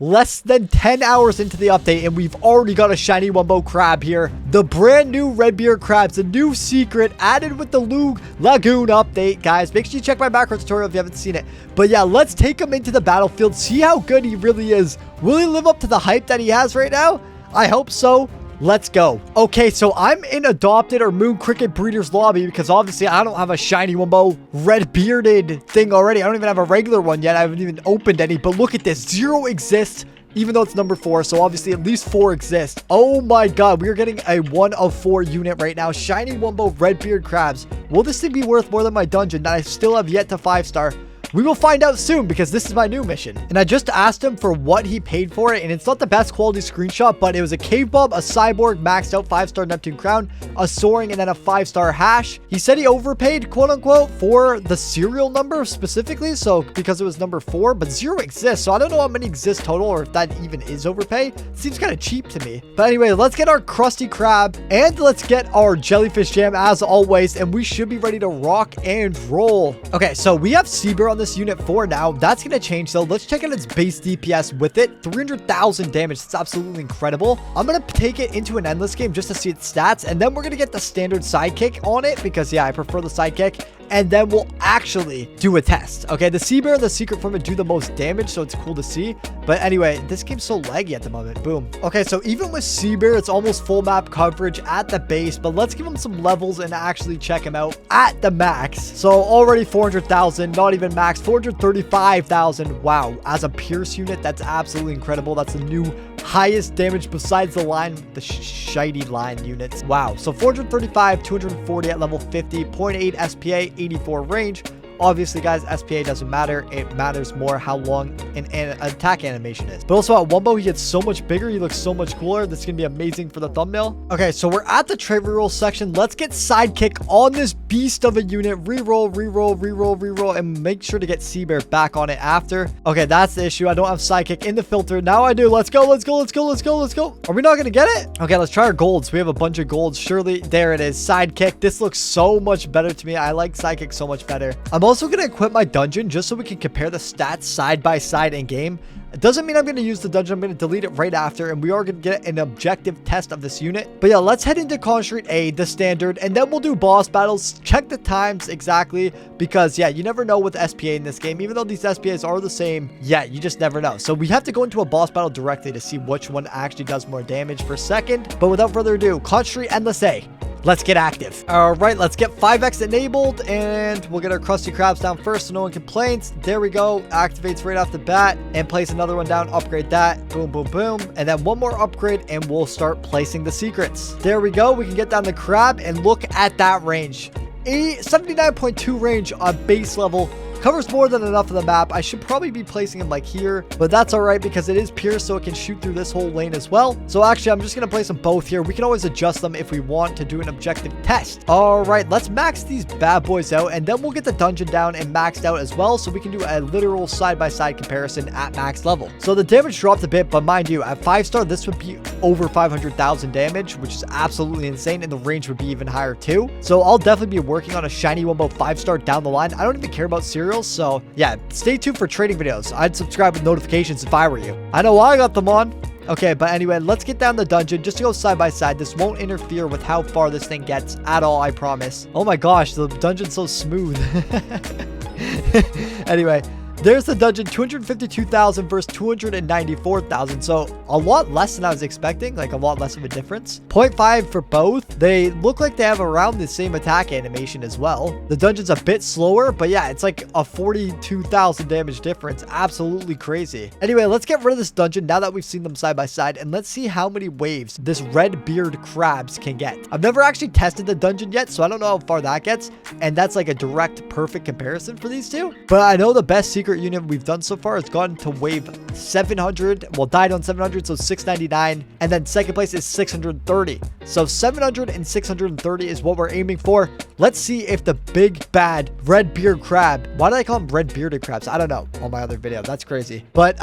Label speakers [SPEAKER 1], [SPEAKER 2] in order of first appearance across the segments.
[SPEAKER 1] less than 10 hours into the update, and we've already got a shiny Wumbo crab here. The brand new Redbeard Krabs, a new secret added with the Lagoon update, guys. Make sure you check my macro tutorial if you haven't seen it. But yeah, let's take him into the battlefield, see how good he really is. Will he live up to the hype that he has right now? I hope so. Let's go. Okay, so I'm in Adopted or Moon Cricket Breeders lobby because obviously I don't have a shiny Wumbo red bearded thing already. I don't even have a regular one yet. I haven't even opened any, but look at this. 0 exists, even though it's number 4. So obviously at least 4 exist. Oh my God, we're getting a 1 of 4 unit right now. Shiny Wumbo Redbeard Krabs. Will this thing be worth more than my dungeon that I still have yet to 5-star? We will find out soon because this is my new mission. And I just asked him for what he paid for it. And it's not the best quality screenshot, but it was a cave bob, a cyborg, maxed out 5-star Neptune crown, a soaring, and then a 5-star hash. He said he overpaid, quote unquote, for the serial number specifically. So because it was number 4, but 0 exists. So I don't know how many exist total or if that even is overpay. It seems kind of cheap to me. But anyway, let's get our Krusty Krab and let's get our Jellyfish Jam as always. And we should be ready to rock and roll. Okay, so we have Seabear on this unit 4 now. That's going to change though. Let's check out its base DPS with it. 300,000 damage. It's absolutely incredible. I'm going to take it into an endless game just to see its stats. And then we're going to get the standard sidekick on it because yeah, I prefer the sidekick. And then we'll actually do a test. Okay, the Seabear and the secret from it do the most damage, so it's cool to see. But anyway, this game's so laggy at the moment. Boom. Okay, so even with Seabear, it's almost full map coverage at the base. But let's give him some levels and actually check him out at the max. So already 400,000, not even max, 435,000. Wow, as a Pierce unit, that's absolutely incredible. That's the new highest damage besides the line, the shiny line units. Wow, so 435, 240 at level 50, 0.8 SPA, 84 range. Obviously, guys, SPA doesn't matter. It matters more how long an attack animation is. But also at Wumbo, he gets so much bigger. He looks so much cooler. This is going to be amazing for the thumbnail. Okay, so we're at the trade reroll section. Let's get sidekick on this beast of a unit. Reroll, reroll, reroll, reroll, and make sure to get Seabear back on it after. Okay, that's the issue. I don't have sidekick in the filter. Now I do. Let's go, let's go, let's go, let's go, let's go. Are we not going to get it? Okay, let's try our golds. We have a bunch of golds. Surely, there it is. Sidekick. This looks so much better to me. I like sidekick so much better. I'm also going to equip my dungeon just so we can compare the stats side by side in game. It doesn't mean I'm going to use the dungeon. I'm going to delete it right after, and we are going to get an objective test of this unit. But yeah, let's head into Con Street A, the standard, and then we'll do boss battles. Check the times exactly, because yeah, you never know with SPA in this game. Even though these SPAs are the same, yeah, you just never know. So we have to go into a boss battle directly to see which one actually does more damage per second. But without further ado, Con Street Endless A. Let's get active. All right, let's get 5x enabled, and we'll get our Krusty Krabs down first so no one complains. There we go. Activates right off the bat, and place another one down. Upgrade that. Boom, boom, boom. And then one more upgrade, and we'll start placing the secrets. There we go. We can get down the crab, and look at that range. 79.2 range on base level. Covers more than enough of the map. I should probably be placing him like here, but that's all right because it is pierced, so it can shoot through this whole lane as well. So actually, I'm just going to place them both here. We can always adjust them if we want to do an objective test. All right, let's max these bad boys out, and then we'll get the dungeon down and maxed out as well, so we can do a literal side-by-side comparison at max level. So the damage dropped a bit, but mind you, at 5-star, this would be over 500,000 damage, which is absolutely insane, and the range would be even higher too. So I'll definitely be working on a shiny Wumbo 5-star down the line. I don't even care about serials. So yeah, stay tuned for trading videos. I'd subscribe with notifications if I were you. I know I got them on. Okay, but anyway, let's get down the dungeon just to go side by side. This won't interfere with how far this thing gets at all, I promise. Oh my gosh, the dungeon's so smooth. Anyway, there's the dungeon, 252,000 versus 294,000. So a lot less than I was expecting, like a lot less of a difference. 0.5 for both. They look like they have around the same attack animation as well. The dungeon's a bit slower, but yeah, it's like a 42,000 damage difference. Absolutely crazy. Anyway, let's get rid of this dungeon now that we've seen them side by side, and let's see how many waves this Redbeard Krabs can get. I've never actually tested the dungeon yet, so I don't know how far that gets, and that's like a direct perfect comparison for these two. But I know the best secret unit we've done so far has gotten to wave 700, well, died on 700, so 699, and then second place is 630. So 700 and 630 is what we're aiming for. Let's see if the big bad Redbeard Krab, why do I call him Red-bearded Krabs? I don't know, on my other video. That's crazy. But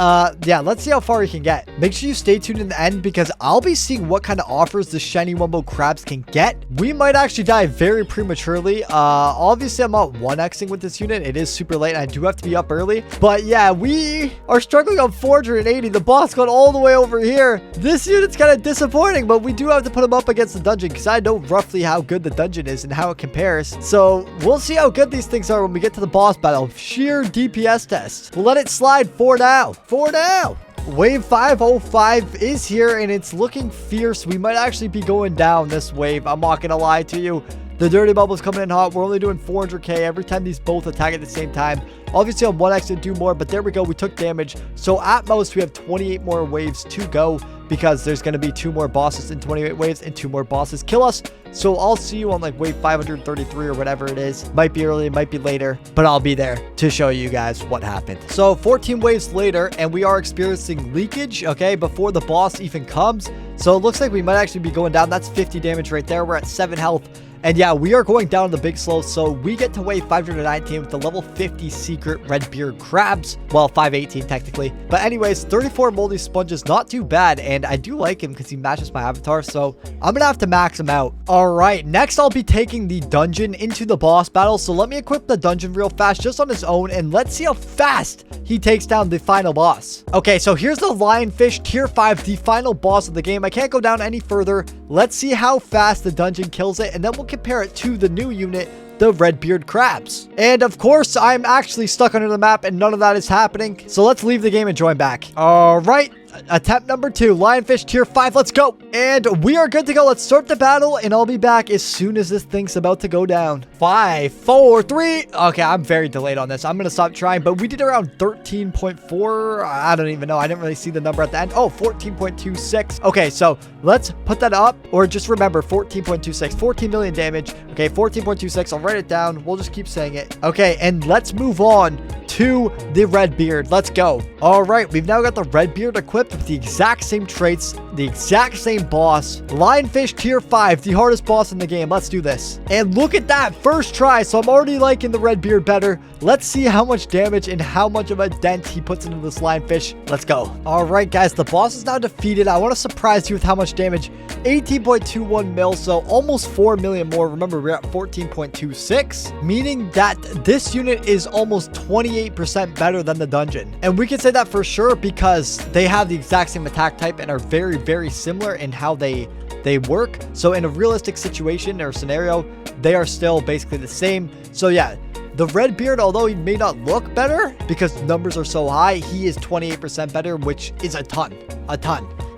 [SPEAKER 1] yeah, let's see how far he can get. Make sure you stay tuned in the end because I'll be seeing what kind of offers the shiny Wumbo Krabs can get. We might actually die very prematurely. Obviously, I'm not 1xing with this unit. It is super late and I do have to be up early. honestly. But yeah, we are struggling on 480. The boss got all the way over here. This unit's kind of disappointing, but we do have to put him up against the dungeon because I know roughly how good the dungeon is and how it compares. So we'll see how good these things are when we get to the boss battle. Sheer DPS test. We'll let it slide for now. For now. Wave 505 is here and it's looking fierce. We might actually be going down this wave. I'm not gonna lie to you. The dirty bubble's coming in hot. We're only doing 400k every time these both attack at the same time. Obviously on 1x to do more, but there we go. We took damage. So at most we have 28 more waves to go because there's going to be 2 more bosses in 28 waves and 2 more bosses kill us. So I'll see you on like wave 533 or whatever it is. Might be early, might be later, but I'll be there to show you guys what happened. So 14 waves later and we are experiencing leakage, okay, before the boss even comes. So it looks like we might actually be going down. That's 50 damage right there. We're at 7 health. And yeah, we are going down the big slow. So we get to wave 519 with the level 50 secret Redbeard Krabs. Well, 518 technically. But anyways, 34 moldy sponges, not too bad. And I do like him because he matches my avatar. So I'm going to have to max him out. All right, next I'll be taking the dungeon into the boss battle. So let me equip the dungeon real fast just on his own. And let's see how fast he takes down the final boss. Okay, so here's the lionfish tier 5, the final boss of the game. I can't go down any further. Let's see how fast the dungeon kills it. And then we'll compare it to the new unit, the Redbeard Krabs. And of course, I'm actually stuck under the map and none of that is happening. So let's leave the game and join back. All right. Attempt number 2, lionfish tier 5. Let's go. And we are good to go. Let's start the battle and I'll be back as soon as this thing's about to go down. 5, 4, 3. Okay, I'm very delayed on this. I'm going to stop trying, but we did around 13.4. I don't even know. I didn't really see the number at the end. Oh, 14.26. Okay, so let's put that up, or just remember 14.26, 14 million damage. Okay, 14.26. I'll write it down. We'll just keep saying it. Okay, and let's move on to the Redbeard. Let's go. All right, we've now got the Redbeard equipped with the exact same traits, the exact same boss. Lionfish tier 5, the hardest boss in the game. Let's do this. And look at that, first try. So I'm already liking the Redbeard better. Let's see how much damage and how much of a dent he puts into this lionfish. Let's go. All right, guys, the boss is now defeated. I want to surprise you with how much damage. 18.21 mil, so almost 4 million more. Remember, we're at 14.26, meaning that this unit is almost 28% better than the dungeon. And we can say that for sure because they have the exact same attack type and are very, very similar in how they work. So in a realistic situation or scenario, they are still basically the same. So yeah, the Redbeard, although he may not look better because numbers are so high, he is 28% better, which is a ton.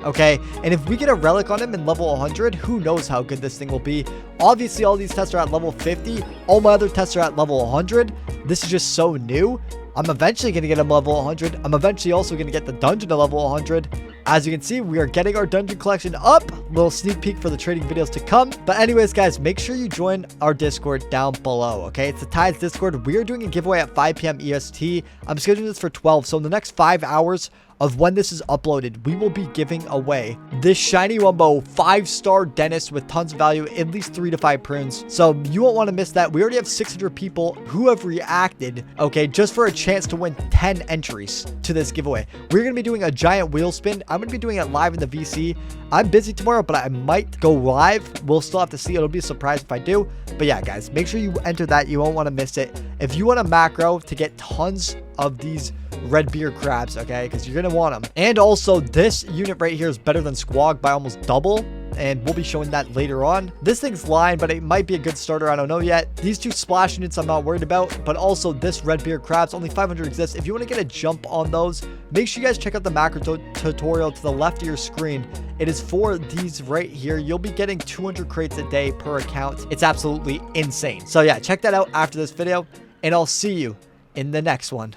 [SPEAKER 1] Okay, and if we get a relic on him in level 100, who knows how good this thing will be. Obviously, all these tests are at level 50. All my other tests are at level 100. This is just so new. I'm eventually going to get him level 100. I'm eventually also going to get the dungeon to level 100. As you can see, we are getting our dungeon collection up. Little sneak peek for the trading videos to come. But anyways, guys, make sure you join our Discord down below, okay? It's the Tides Discord. We are doing a giveaway at 5 p.m. EST. I'm scheduling this for 12. So in the next 5 hours of when this is uploaded, we will be giving away this shiny Wumbo 5-star dentist with tons of value, at least 3 to 5 prunes. So you won't want to miss that. We already have 600 people who have reacted, okay, just for a chance to win 10 entries to this giveaway. We're going to be doing a giant wheel spin. I'm going to be doing it live in the VC. I'm busy tomorrow, but I might go live. We'll still have to see. It'll be a surprise if I do. But yeah, guys, make sure you enter that. You won't want to miss it. If you want a macro to get tons of these Redbeard Krabs, okay, because you're gonna want them. And also, this unit right here is better than Squog by almost double, and we'll be showing that later on. This thing's lying, but it might be a good starter. I don't know yet. These 2 splash units I'm not worried about, but also this Redbeard Krabs, only 500 exists. If you want to get a jump on those, make sure you guys check out the macro tutorial to the left of your screen. It is for these right here. You'll be getting 200 crates a day per account. It's absolutely insane. So yeah, check that out after this video, and I'll see you in the next one.